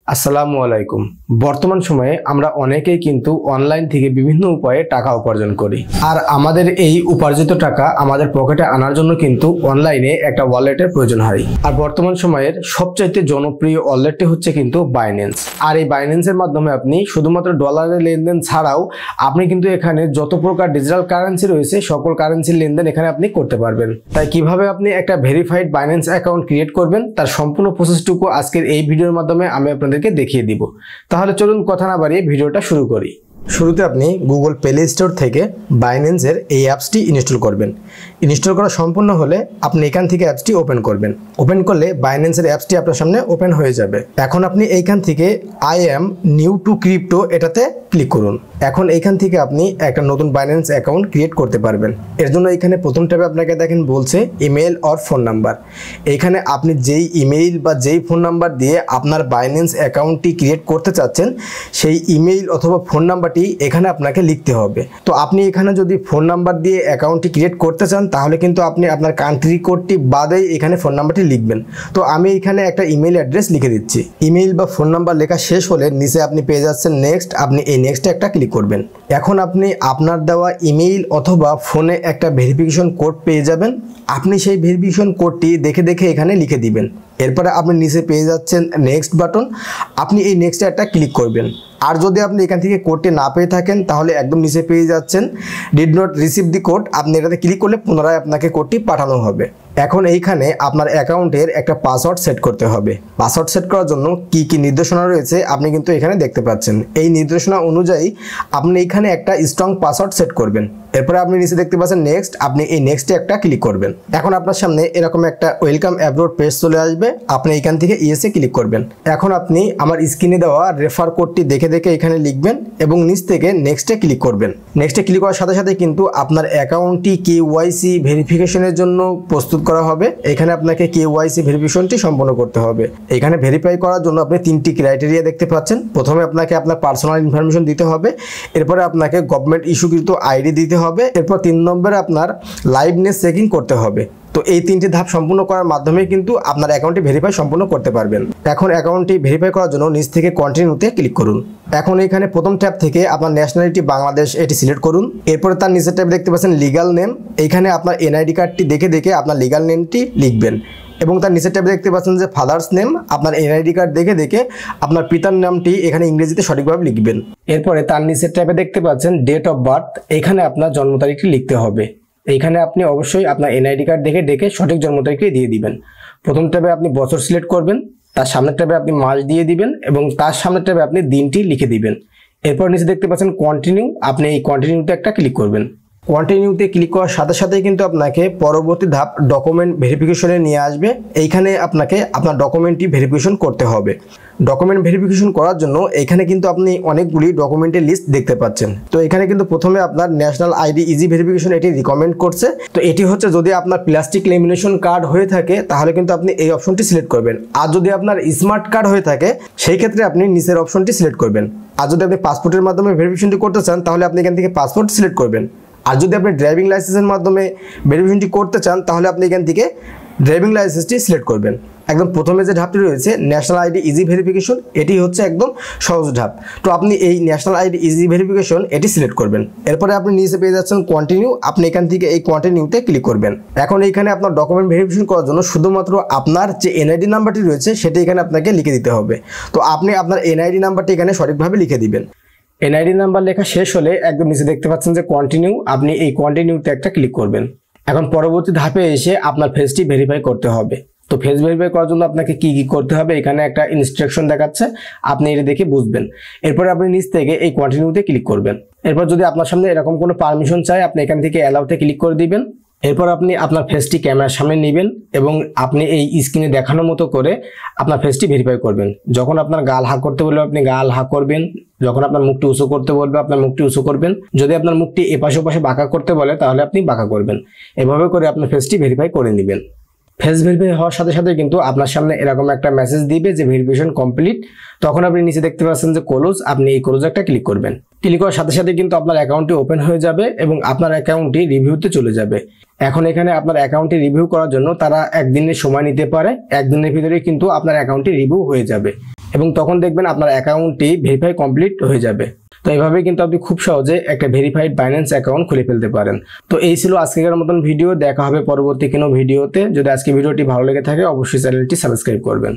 আসসালামু আলাইকুম। বর্তমান সময়ে আমরা অনেকেই কিন্তু অনলাইন থেকে বিভিন্ন উপায়ে টাকা উপার্জন করি, আর আমাদের এই উপার্জিত টাকা আমাদের পকেটে আনার জন্য কিন্তু অনলাইনে একটা ওয়ালেটের প্রয়োজন হয়। আর বর্তমান সময়ের সবচাইতে জনপ্রিয় ওয়ালেটটি হচ্ছে কিন্তু বাইন্যান্স। আর এই বাইন্যান্সের মাধ্যমে আপনি শুধুমাত্র ডলারের লেনদেন ছাড়াও আপনি কিন্তু এখানে যত প্রকার ডিজিটাল কারেন্সি রয়েছে সকল কারেন্সির লেনদেন এখানে আপনি করতে পারবেন। তাই কিভাবে আপনি একটা ভেরিফাইড বাইন্যান্স অ্যাকাউন্ট ক্রিয়েট করবেন তার সম্পূর্ণ প্রসেসটুকু আজকের এই ভিডিওর মাধ্যমে আমি আপনাদেরকে দেখিয়ে দিব। তাহলে চলুন কথা না বাড়িয়ে ভিডিওটা শুরু করি। শুরুতে আপনি গুগল প্লে স্টোর থেকে বাইন্যান্সের এই অ্যাপসটি ইনস্টল করবেন। ইনস্টল করা সম্পূর্ণ হলে আপনি এখান থেকে অ্যাপসটি ওপেন করবেন। ওপেন করলে বাইন্যান্সের অ্যাপসটি আপনার সামনে ওপেন হয়ে যাবে। এখন আপনি এইখান থেকে I am new two crypto এটাতে ক্লিক করুন। এখন এইখান থেকে আপনি একটা নতুন বাইন্যান্স অ্যাকাউন্ট ক্রিয়েট করতে পারবেন। এর জন্য এখানে প্রথম ট্যাবে আপনাকে দেখেন বলছে ইমেল অর ফোন নাম্বার। এইখানে আপনি যেই ইমেইল বা যেই ফোন নাম্বার দিয়ে আপনার বাইন্যান্স অ্যাকাউন্টটি ক্রিয়েট করতে চাচ্ছেন সেই ইমেইল অথবা ফোন নাম্বারটি এখানে আপনাকে লিখতে হবে। তো আপনি এখানে যদি ফোন নাম্বার দিয়ে অ্যাকাউন্টটি ক্রিয়েট করতে চান তাহলে কিন্তু আপনি আপনার কান্ট্রি কোডটি বাদেই এখানে ফোন নাম্বারটি লিখবেন। তো আমি এখানে একটা ইমেল অ্যাড্রেস লিখে দিচ্ছি। ইমেইল বা ফোন নাম্বার লেখা শেষ হলে নিচে আপনি পেয়ে যাচ্ছেন নেক্সট। আপনি এই নেক্সটে একটা ক্লিক করবেন। এখন আপনি আপনার দেওয়া ইমেইল অথবা ফোনে একটা ভেরিফিকেশন কোড পেয়ে যাবেন। আপনি সেই ভেরিফিকেশন কোডটি দেখে দেখে এখানে লিখে দিবেন। এরপরে আপনি নিচে পেয়ে যাচ্ছেন নেক্সট বাটন। আপনি এই নেক্সটে একটা ক্লিক করবেন। আর যদি আপনি এখান থেকে কোডটি না পেয়ে থাকেন তাহলে একদম নিচে পেয়ে যাচ্ছেন did not receive the code. আপনি এটাতে ক্লিক করলে পুনরায় আপনাকে কোডটি পাঠানো হবে। এখন এইখানে আপনার অ্যাকাউন্টের একটা পাসওয়ার্ড সেট করতে হবে। পাসওয়ার্ড সেট করার জন্য কি কি নির্দেশনা রয়েছে আপনি কিন্তু এখানে দেখতে পাচ্ছেন। এই নির্দেশনা অনুযায়ী আপনি এইখানে একটা স্ট্রং পাসওয়ার্ড সেট করবেন। এরপরে আপনি নিচে দেখতে পাচ্ছেন নেক্সট। আপনি এই নেক্সটে একটা ক্লিক করবেন। এখন আপনার সামনে এরকম একটা ওয়েলকাম অ্যাব্রোড পেজ চলে আসবে। আপনি এখান থেকে ইয়েসে ক্লিক করবেন। এখন আপনি আমার স্ক্রিনে দেওয়া রেফার কোডটি দেখে দেখে এখানে লিখবেন এবং নিচ থেকে নেক্সটে ক্লিক করবেন। নেক্সটে ক্লিক করার সাথে সাথে কিন্তু আপনার অ্যাকাউন্টটি কেওয়াইসি ভেরিফিকেশনের জন্য প্রস্তুত করা হবে। এখানে আপনাকে কেওয়াইসি ভেরিফিকেশনটি সম্পন্ন করতে হবে। এখানে ভেরিফাই করার জন্য আপনি তিনটি ক্রাইটেরিয়া দেখতে পাচ্ছেন। প্রথমে আপনাকে আপনার পার্সোনাল ইনফরমেশন দিতে হবে। এরপরে আপনাকে গভর্নমেন্ট ইস্যুকৃত আইডি দিতে হবে। এরপর 3 নম্বরে আপনার লাইভনেস চেকিং করতে হবে। তো এই 3টি ধাপ সম্পূর্ণ করার মাধ্যমে কিন্তু আপনার অ্যাকাউন্টটি ভেরিফাই সম্পূর্ণ করতে পারবেন। এখন অ্যাকাউন্টটি ভেরিফাই করার জন্য নিচ থেকে কন্টিনিউতে ক্লিক করুন। এখন এখানে প্রথম ট্যাব থেকে আপনার ন্যাশনালিটি বাংলাদেশ এটি সিলেক্ট করুন। এরপরে তার নিচের ট্যাবে দেখতে পাচ্ছেন লিগাল নেম। এইখানে আপনার এনআইডি কার্ডটি দেখে দেখে আপনার লিগাল নেমটি লিখবেন এবং তার নিচের ট্যাবে দেখতে পাচ্ছেন যে ফাদার্স নেম। আপনার এনআইডি কার্ড দেখে দেখে আপনার পিতার নামটি এখানে ইংরেজিতে সঠিকভাবে লিখবেন। এরপরে তার নিচের ট্যাবে দেখতে পাচ্ছেন ডেট অফ বার্থ। এখানে আপনার জন্ম তারিখটি লিখতে হবে। এইখানে আপনি অবশ্যই আপনার এনআইডি কার্ড দেখে দেখে সঠিক জন্ম তারিখটি দিয়ে দিবেন। প্রথম ট্যাবে আপনি বছর সিলেক্ট করবেন, তার সামনের ট্যাবে আপনি মাস দিয়ে দিবেন এবং তার সামনের ট্যাবে আপনি দিনটি লিখে দিবেন। এরপর নিচে দেখতে পাচ্ছেন কন্টিনিউ। আপনি এই কন্টিনিউতে একটা ক্লিক করবেন। কন্টিনিউতে ক্লিক করার সাথে সাথেই কিন্তু আপনাকে পরবর্তী ধাপ ডকুমেন্ট ভেরিফিকেশনে নিয়ে আসবে। এইখানে আপনাকে আপনার ডকুমেন্টটি ভেরিফিকেশন করতে হবে। ডকুমেন্ট ভেরিফিকেশন করার জন্য এখানে কিন্তু আপনি অনেকগুলি ডকুমেন্টের লিস্ট দেখতে পাচ্ছেন। তো এখানে কিন্তু প্রথমে আপনার ন্যাশনাল আইডি ইজি ভেরিফিকেশন এটি রিকমেন্ড করছে। তো এটি হচ্ছে যদি আপনার প্লাস্টিক লেমিনেশন কার্ড হয়ে থাকে তাহলে কিন্তু আপনি এই অপশনটি সিলেক্ট করবেন। আর যদি আপনার স্মার্ট কার্ড হয়ে থাকে সেই ক্ষেত্রে আপনি নিচের অপশনটি সিলেক্ট করবেন। আর যদি আপনি পাসপোর্টের মাধ্যমে ভেরিফিকেশনটি করতে চান তাহলে আপনি এখান থেকে পাসপোর্ট সিলেক্ট করবেন। আর যদি আপনি ড্রাইভিং লাইসেন্সের মাধ্যমে ভেরিফিকেশনটি করতে চান তাহলে আপনি এখান থেকে ড্রাইভিং লাইসেন্সটি সিলেক্ট করবেন। একদম প্রথমে যে ধাপটি রয়েছে ন্যাশনাল আইডি ইজি ভেরিফিকেশন, এটি হচ্ছে একদম সহজ ধাপ। তো আপনি এই ন্যাশনাল আইডি ইজি ভেরিফিকেশন এটি সিলেক্ট করবেন। এরপরে আপনি নিচে পেয়ে যাচ্ছেন কন্টিনিউ। আপনি এখান থেকে এই কন্টিনিউতে ক্লিক করবেন। এখন এইখানে আপনার ডকুমেন্ট ভেরিফিকেশন করার জন্য শুধুমাত্র আপনার যে এনআইডি নাম্বারটি রয়েছে সেটি এখানে আপনাকে লিখে দিতে হবে। তো আপনি আপনার এনআইডি নাম্বারটি এখানে সঠিকভাবে লিখে দিবেন। এনআইডি নাম্বার লেখা শেষ হলে একদম নিচে দেখতে পাচ্ছেন যে কন্টিনিউ। আপনি এই কন্টিনিউতে একটা ক্লিক করবেন। এখন পরবর্তী ধাপে এসে আপনার ফেসটি ভেরিফাই করতে হবে। তো ফেস ভেরিফাই করার জন্য আপনাকে কি কি করতে হবে এখানে একটা ইনস্ট্রাকশন দেখাচ্ছে, আপনি এটা দেখে বুঝবেন। এরপরে আপনি নিচ থেকে এই কন্টিনিউতে ক্লিক করবেন। এরপর যদি আপনার সামনে এরকম কোনো পারমিশন চায় আপনি এখান থেকে অ্যালাউতে ক্লিক করে দিবেন। এরপর আপনি আপনার ফেসটি ক্যামেরার সামনে নেবেন এবং আপনি এই স্ক্রিনে দেখানোর মতো করে আপনার ফেসটি ভেরিফাই করবেন। যখন আপনার গাল হা করতে বলবে আপনি গাল হা করবেন। যখন আপনার মুখটি উঁচু করতে বলবে আপনার মুখটি উঁচু করবেন। যদি আপনার মুখটি এপাশে ওপাশে বাঁকা করতে বলে তাহলে আপনি বাঁকা করবেন। এভাবে করে আপনার ফেসটি ভেরিফাই করে নেবেন। ফেস ভেরিফাই হওয়ার সাথে সাথে কিন্তু আপনার সামনে এরকম একটা মেসেজ দিবে যে ভেরিফিকেশন কমপ্লিট। তখন আপনি নিচে দেখতে পাচ্ছেন যে ক্লোজ। আপনি এই ক্লোজে একটা ক্লিক করবেন। ক্লিক করার সাথে সাথে কিন্তু আপনার অ্যাকাউন্টটি ওপেন হয়ে যাবে এবং আপনার অ্যাকাউন্টটি রিভিউতে চলে যাবে। এখন এখানে আপনার অ্যাকাউন্টটি রিভিউ করার জন্য তারা একদিনের সময় নিতে পারে। একদিনের ভিতরে কিন্তু আপনার অ্যাকাউন্টটি রিভিউ হয়ে যাবে। এবং তখন দেখবেন আপনার অ্যাকাউন্টটি ভেরিফাই কমপ্লিট হয়ে যাবে। তো এইভাবে কিন্তু আপনি খুব সহজে একটা ভেরিফাইড বাইন্যান্স অ্যাকাউন্ট খুলে ফেলতে পারেন। তো এই ছিল আজকের মতন ভিডিও। দেখা হবে পরবর্তী কোনো ভিডিওতে। যদি আজকে ভিডিওটি ভালো লেগে থাকে অবশ্যই চ্যানেলটি সাবস্ক্রাইব করবেন।